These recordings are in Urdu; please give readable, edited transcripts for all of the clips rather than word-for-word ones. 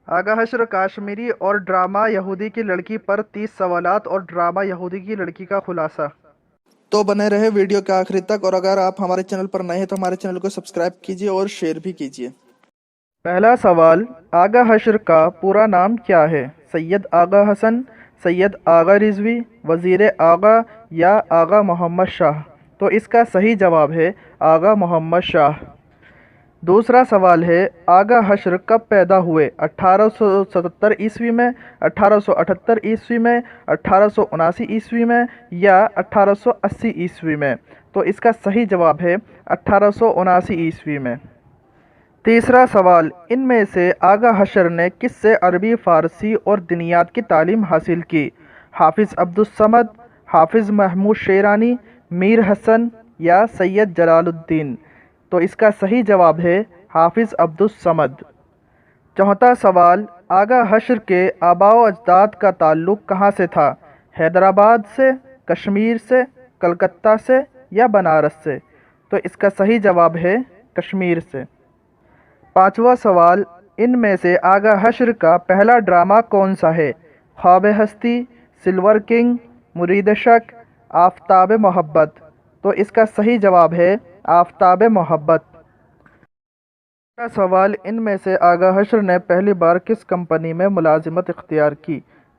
آغا حشر کشمیری اور ڈرامہ یہودی کی لڑکی پر 30 سوالات اور ڈرامہ یہودی کی لڑکی کا خلاصہ۔ تو بنے رہے ویڈیو کے آخری تک، اور اگر آپ ہمارے چینل پر نئے ہیں تو ہمارے چینل کو سبسکرائب کیجیے اور شیئر بھی کیجیے۔ پہلا سوال، آغا حشر کا پورا نام کیا ہے؟ سید آغا حسن، سید آغا رضوی، وزیر آغا یا آغا محمد شاہ؟ تو اس کا صحیح جواب ہے آغا محمد شاہ۔ دوسرا سوال ہے، آغا حشر کب پیدا ہوئے؟ 1877 عیسوی میں، 1878 عیسوی میں، 1879 عیسوی میں یا 1880 عیسوی میں؟ تو اس کا صحیح جواب ہے 1879 عیسوی میں۔ تیسرا سوال، ان میں سے آغا حشر نے کس سے عربی، فارسی اور دینیات کی تعلیم حاصل کی؟ حافظ عبدالصمد، حافظ محمود شیرانی، میر حسن یا سید جلال الدین؟ تو اس کا صحیح جواب ہے حافظ عبدالصمد۔ چوتھا سوال، آغا حشر کے آباء و اجداد کا تعلق کہاں سے تھا؟ حیدرآباد سے، کشمیر سے، کلکتہ سے یا بنارس سے؟ تو اس کا صحیح جواب ہے کشمیر سے۔ پانچواں سوال، ان میں سے آغا حشر کا پہلا ڈرامہ کون سا ہے؟ خواب ہستی، سلور کنگ، مرید شک، آفتاب محبت؟ تو اس کا صحیح جواب ہے آفتاب محبت۔ اگلا سوال، ان میں سے آغا حشر نے پہلی بار کس کمپنی میں ملازمت اختیار کی؟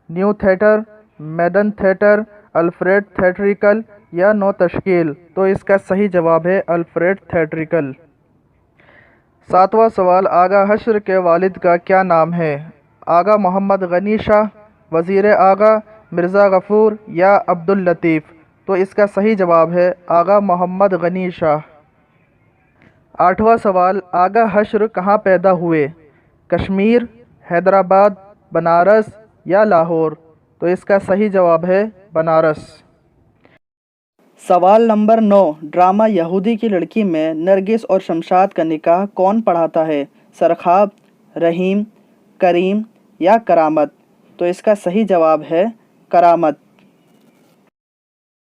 New theatre, maiden theatre, Alfred theatrical یا نو تشکیل؟ تو اس کا صحیح جواب ہے الفریڈ تھیٹریکل۔ ساتواں سوال، آغا حشر کے والد کا کیا نام ہے؟ آغا محمد غنی شاہ، وزیر آغا، مرزا غفور یا عبداللطیف؟ تو اس کا صحیح جواب ہے آغا محمد غنی شاہ۔ آٹھواں سوال، آغا حشر کہاں پیدا ہوئے؟ کشمیر، حیدرآباد، بنارس یا لاہور؟ تو اس کا صحیح جواب ہے بنارس۔ سوال نمبر 9، ڈرامہ یہودی کی لڑکی میں نرگس اور شمشاد کا نکاح کون پڑھاتا ہے؟ سرخاب، رحیم، کریم یا کرامت؟ تو اس کا صحیح جواب ہے کرامت۔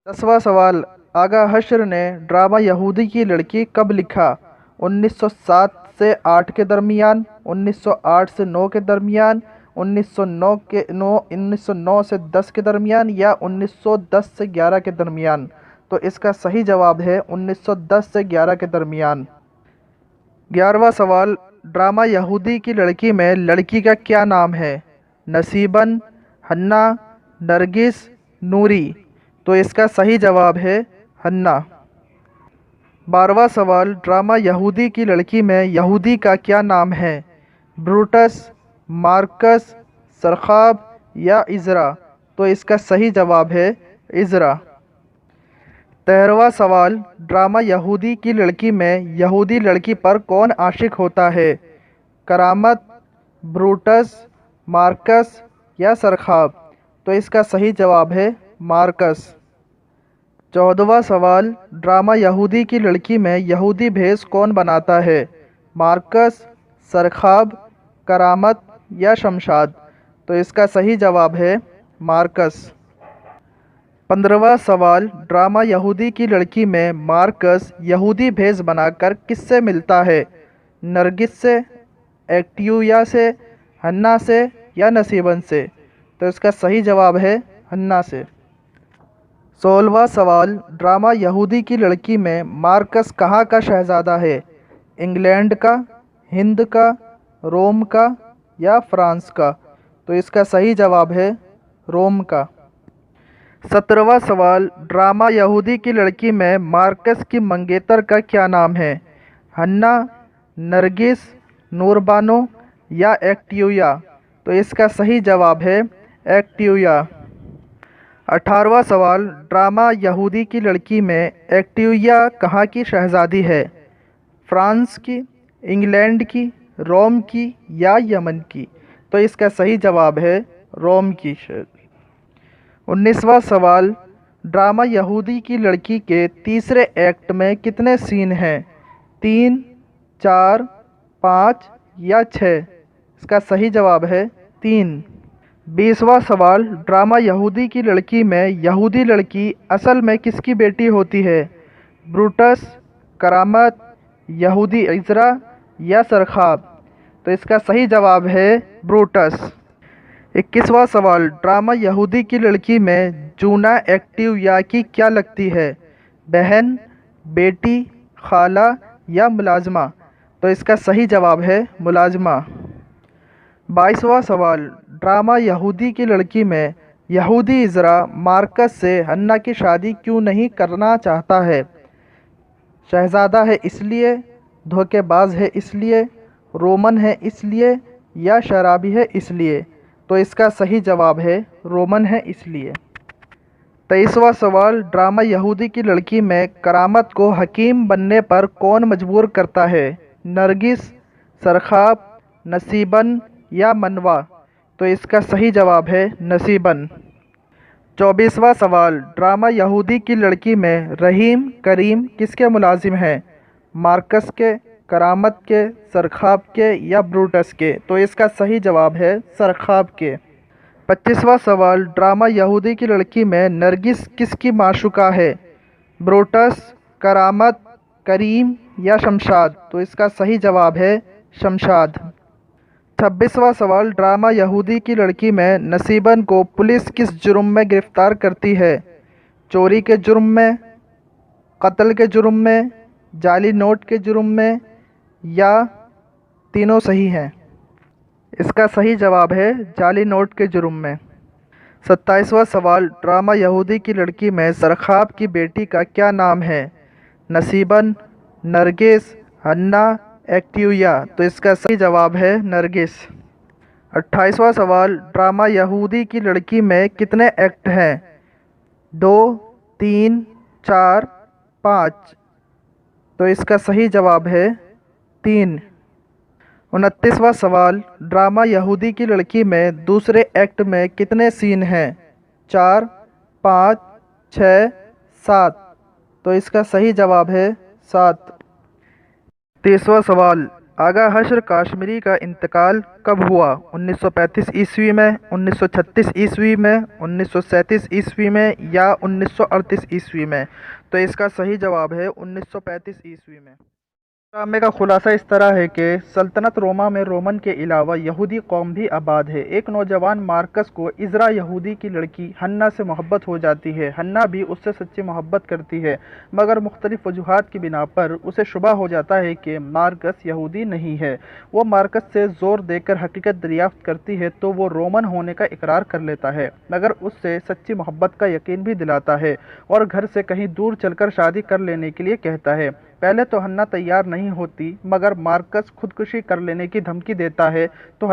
10واں سوال، آغا حشر نے ڈرامہ یہودی کی لڑکی کب لکھا؟ 1907 سے 8 کے درمیان، 1908 سے 9 کے درمیان، 1909 سے 10 کے درمیان یا 1910 سے 11 کے درمیان؟ تو اس کا صحیح جواب ہے 1910 سے 11 کے درمیان۔ 11واں سوال، ڈرامہ یہودی کی لڑکی میں لڑکی کا کیا نام ہے؟ نصیبن، حنا، نرگس، نوری؟ تو اس کا صحیح جواب ہے حنا۔ 12واں سوال، ڈرامہ یہودی کی لڑکی میں یہودی کا کیا نام ہے؟ بروٹس، مارکس، سرخاب یا عزرا؟ تو اس کا صحیح جواب ہے عزرا۔ 13واں سوال، ڈرامہ یہودی کی لڑکی میں یہودی لڑکی پر کون عاشق ہوتا ہے؟ کرامت، بروٹس، مارکس یا سرخاب؟ تو اس کا صحیح جواب ہے مارکس۔ 14واں سوال، ڈرامہ یہودی کی لڑکی میں یہودی بھیس کون بناتا ہے؟ مارکس، سرخاب، کرامت یا شمشاد؟ تو اس کا صحیح جواب ہے مارکس۔ 15واں سوال، ڈرامہ یہودی کی لڑکی میں مارکس یہودی بھیس بنا کر کس سے ملتا ہے؟ نرگس سے، ایکٹیویا سے، حنا سے یا نصیبن سے؟ تو اس کا صحیح جواب ہے حنا سے۔ 16واں سوال، ڈرامہ یہودی کی لڑکی میں مارکس کہاں کا شہزادہ ہے؟ انگلینڈ کا، ہند کا، روم کا یا فرانس کا؟ تو اس کا صحیح جواب ہے روم کا۔ 17واں سوال، ڈرامہ یہودی کی لڑکی میں مارکس کی منگیتر کا کیا نام ہے؟ حنا، نرگس، نور بانو یا ایکٹیویا؟ تو اس کا صحیح جواب ہے ایکٹیویا۔ 18واں سوال، ڈرامہ یہودی کی لڑکی میں ایکٹیویا کہاں کی شہزادی ہے؟ فرانس کی، انگلینڈ کی، روم کی یا یمن کی؟ تو اس کا صحیح جواب ہے روم کی شہزادی۔ 19واں سوال، ڈرامہ یہودی کی لڑکی کے تیسرے ایکٹ میں کتنے سین ہیں؟ 3، 4، 5 یا 6؟ اس کا صحیح جواب ہے 3۔ 20واں سوال، ڈرامہ یہودی کی لڑکی میں یہودی لڑکی اصل میں کس کی بیٹی ہوتی ہے؟ بروٹس، کرامت، یہودی عزرا یا سرخاب؟ تو اس کا صحیح جواب ہے بروٹس۔ 21واں سوال، ڈرامہ یہودی کی لڑکی میں جونا ایکٹیو یا کی کیا لگتی ہے؟ بہن، بیٹی، خالہ یا ملازمہ؟ تو اس کا صحیح جواب ہے ملازمہ۔ 22واں سوال، ڈرامہ یہودی کی لڑکی میں یہودی عذرا مارکس سے حنا کی شادی کیوں نہیں کرنا چاہتا ہے؟ شہزادہ ہے اس لیے، دھوکے باز ہے اس لیے، رومن ہے اس لیے یا شرابی ہے اس لیے؟ تو اس کا صحیح جواب ہے رومن ہے اس لیے۔ 23واں سوال، ڈرامہ یہودی کی لڑکی میں کرامت کو حکیم بننے پر کون مجبور کرتا ہے؟ نرگس، سرخاب، نصیبن یا منوا؟ تو اس کا صحیح جواب ہے نصیبن۔ 24واں سوال، ڈرامہ یہودی کی لڑکی میں رحیم کریم کس کے ملازم ہیں؟ مارکس کے، کرامت کے، سرخاب کے یا بروٹس کے؟ تو اس کا صحیح جواب ہے سرخاب کے۔ 25واں سوال، ڈرامہ یہودی کی لڑکی میں نرگس کس کی معشوقہ ہے؟ بروٹس، کرامت، کریم یا شمشاد؟ تو اس کا صحیح جواب ہے شمشاد۔ 26واں سوال، ڈرامہ یہودی کی لڑکی میں نصیبن کو پولیس کس جرم میں گرفتار کرتی ہے؟ چوری کے جرم میں، قتل کے جرم میں، جعلی نوٹ کے جرم میں یا تینوں صحیح ہیں؟ اس کا صحیح جواب ہے جعلی نوٹ کے جرم میں۔ 27واں سوال، ڈرامہ یہودی کی لڑکی میں سرخاب کی بیٹی کا کیا نام ہے؟ نصیبن، نرگس، حنا، ایکٹیویا؟ تو اس کا صحیح جواب ہے نرگس۔ 28واں سوال، ڈرامہ یہودی کی لڑکی میں کتنے ایکٹ ہیں؟ 2، 3، 4، 5؟ تو اس کا صحیح جواب ہے 3۔ 29واں سوال، ڈرامہ یہودی کی لڑکی میں دوسرے ایکٹ میں کتنے سین ہیں؟ 4، 5، 6، 7؟ تو اس کا صحیح جواب ہے 7۔ 30واں سوال، آغا حشر کاشمیری کا انتقال کب ہوا؟ 1935 عیسوی میں، 1936 عیسوی میں، 1937 عیسوی میں یا 1938 عیسوی میں؟ تو اس کا صحیح جواب ہے 1935 عیسوی میں۔ ڈرامے کا خلاصہ اس طرح ہے کہ سلطنت روما میں رومن کے علاوہ یہودی قوم بھی آباد ہے۔ ایک نوجوان مارکس کو عذرا یہودی کی لڑکی حنا سے محبت ہو جاتی ہے۔ حنا بھی اس سے سچی محبت کرتی ہے، مگر مختلف وجوہات کی بنا پر اسے شبہ ہو جاتا ہے کہ مارکس یہودی نہیں ہے۔ وہ مارکس سے زور دے کر حقیقت دریافت کرتی ہے تو وہ رومن ہونے کا اقرار کر لیتا ہے، مگر اس سے سچی محبت کا یقین بھی دلاتا ہے اور گھر سے کہیں دور چل کر شادی کر لینے کے لیے کہتا ہے۔ پہلے تو حنا تیار نہیں ہوتی، مگر مارکس خودکشی کر لینے کی دھمکی دیتا ہے تو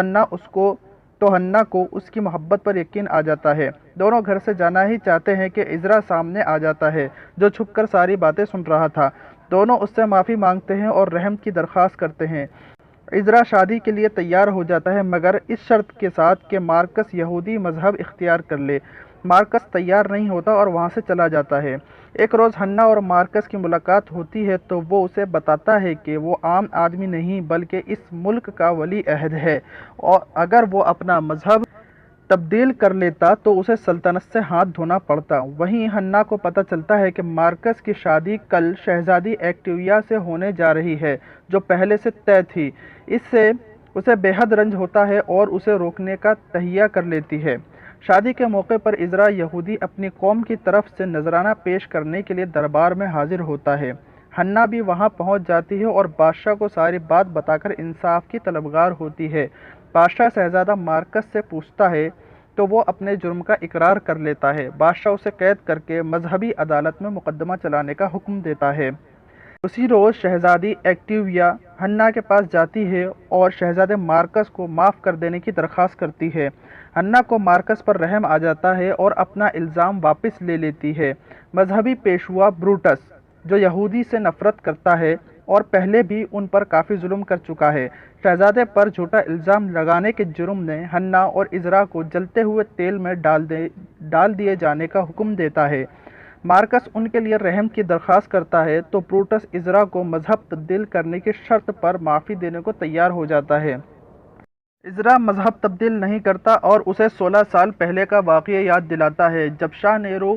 حنا کو اس کی محبت پر یقین آ جاتا ہے۔ دونوں گھر سے جانا ہی چاہتے ہیں کہ عذرا سامنے آ جاتا ہے جو چھپ کر ساری باتیں سن رہا تھا۔ دونوں اس سے معافی مانگتے ہیں اور رحم کی درخواست کرتے ہیں۔ عذرا شادی کے لیے تیار ہو جاتا ہے، مگر اس شرط کے ساتھ کہ مارکس یہودی مذہب اختیار کر لے۔ مارکس تیار نہیں ہوتا اور وہاں سے چلا جاتا ہے۔ ایک روز حنا اور مارکس کی ملاقات ہوتی ہے تو وہ اسے بتاتا ہے کہ وہ عام آدمی نہیں بلکہ اس ملک کا ولی عہد ہے اور اگر وہ اپنا مذہب تبدیل کر لیتا تو اسے سلطنت سے ہاتھ دھونا پڑتا۔ وہیں حنا کو پتہ چلتا ہے کہ مارکس کی شادی کل شہزادی ایکٹیویا سے ہونے جا رہی ہے جو پہلے سے طے تھی۔ اس سے اسے بے حد رنج ہوتا ہے اور اسے روکنے کا تہیہ کر لیتی ہے۔ شادی کے موقع پر عذرا یہودی اپنی قوم کی طرف سے نذرانہ پیش کرنے کے لیے دربار میں حاضر ہوتا ہے۔ حنا بھی وہاں پہنچ جاتی ہے اور بادشاہ کو ساری بات بتا کر انصاف کی طلبگار ہوتی ہے۔ بادشاہ شہزادہ مارکس سے پوچھتا ہے تو وہ اپنے جرم کا اقرار کر لیتا ہے۔ بادشاہ اسے قید کر کے مذہبی عدالت میں مقدمہ چلانے کا حکم دیتا ہے۔ اسی روز شہزادی ایکٹیویا حنا کے پاس جاتی ہے اور شہزادے مارکس کو معاف کر دینے کی درخواست کرتی ہے۔ حنا کو مارکس پر رحم آ جاتا ہے اور اپنا الزام واپس لے لیتی ہے۔ مذہبی پیشوا بروٹس جو یہودی سے نفرت کرتا ہے اور پہلے بھی ان پر کافی ظلم کر چکا ہے، شہزادے پر جھوٹا الزام لگانے کے جرم میں حنا اور عذرا کو جلتے ہوئے تیل میں ڈال دیے جانے کا حکم دیتا ہے۔ مارکس ان کے لیے رحم کی درخواست کرتا ہے تو بروٹس عذرا کو مذہب تبدیل کرنے کی شرط پر معافی دینے کو تیار ہو جاتا ہے۔ عذرا مذہب تبدیل نہیں کرتا اور اسے 16 سال پہلے کا واقعہ یاد دلاتا ہے جب شاہ نیرو